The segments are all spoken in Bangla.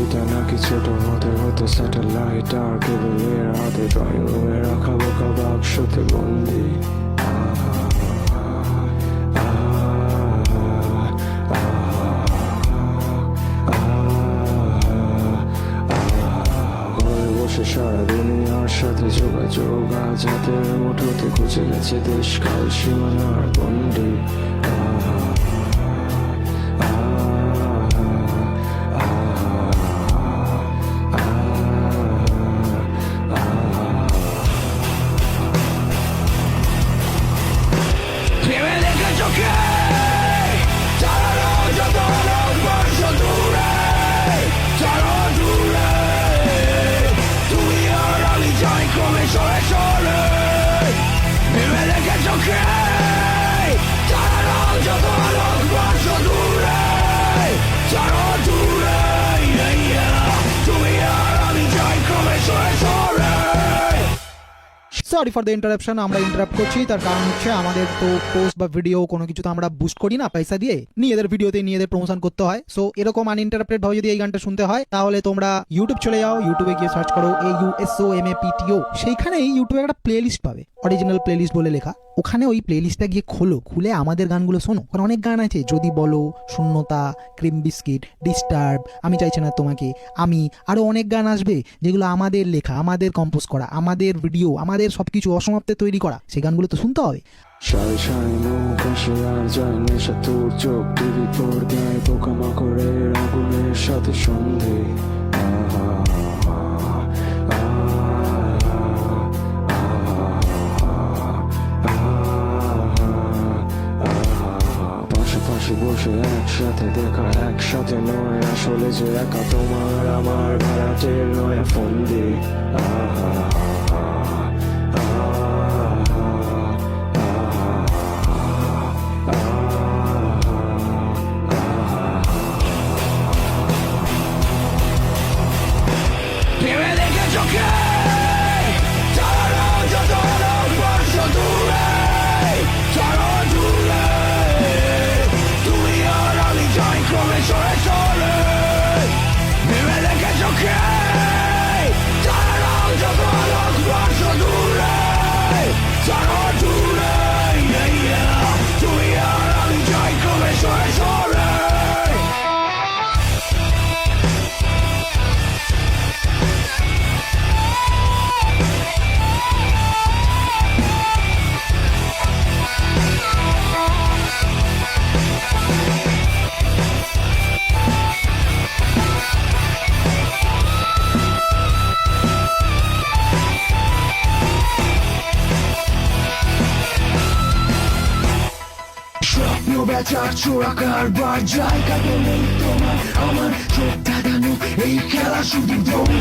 পৃথিবীটা নাকি ছোট হতে হতে স্যাটেলাইট আর কেবলের হাতে ড্রয়িং রুমে রাখা বোকা বাক্সতে বন্দি ঘরে বসে সারা দুনিয়ার সাথে যোগাযোগ আজ হাতের মুঠোতে খুঁজে গেছে দেশকাল সীমানার বন্দি সরি ফর দ্য ইন্টারাপশন। আমরা ইন্টারাপ্ট করছি, তার কারণ হচ্ছে আমাদের তো পোস্ট বা ভিডিও কোনো কিছু তো আমরা বুস্ট করি না পয়সা দিয়ে, নিজেদের ভিডিওতে নিজেদের প্রমোশন করতে হয়। সো এরকম আনইন্টারাপ্টেড ভাবে যদি এই গানটা শুনতে হয় তাহলে তোমরা ইউটিউব চলে যাও, ইউটিউবে গিয়ে সার্চ করো AUSOMAPTO, সেইখানেই ইউটিউবে একটা প্লেলিস্ট পাবে, অরিজিনাল প্লেলিস্ট বলে লেখা। ওখানে ওই প্লেলিস্টটা গিয়ে খোলো, খুলে আমাদের গানগুলো শোনো। ওখানে অনেক গান আছে, যদি বলো, শূন্যতা, ক্রিম বিস্কিট, ডিস্টার্ব, আমি চাইছি না তোমাকে, আমি, আরো অনেক গান আসবে যেগুলো আমাদের লেখা, আমাদের কম্পোজ করা, আমাদের ভিডিও, আমাদের সবকিছু অসমাপ্তে তৈরি করা। সেই গানগুলো তো শুনতে হবে। সারি সারি মুখ আসে আর যায় নেশা তোর চোখ টিভি পর্দায় পোকামাকড়ের আগুনের সাথে সন্ধে পাশাপাশি বসে একসাথে দেখা, একসাথে নয় আসলে যে একা তোমার আমার ভাড়াটের নয় ফন্দি বেচার চোরা কারবার, জায়গা নেই তোমার আমার চোখ ধাঁধানো, এই খেলা শুধু দৌড়ি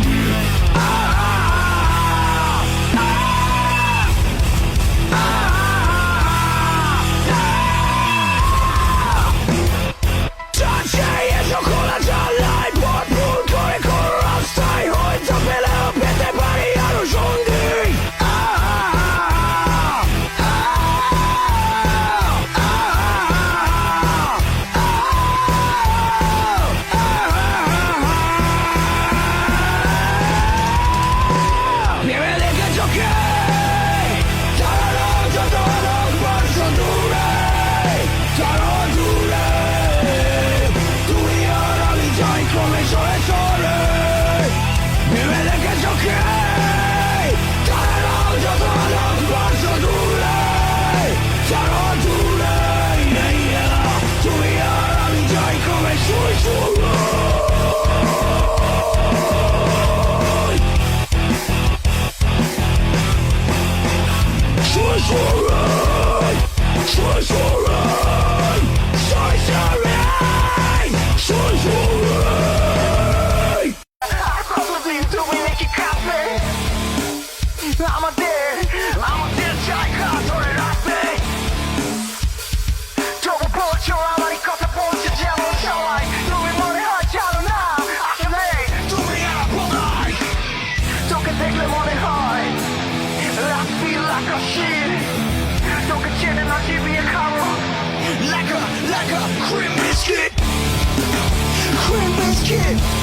Cream biscuit, cream biscuit.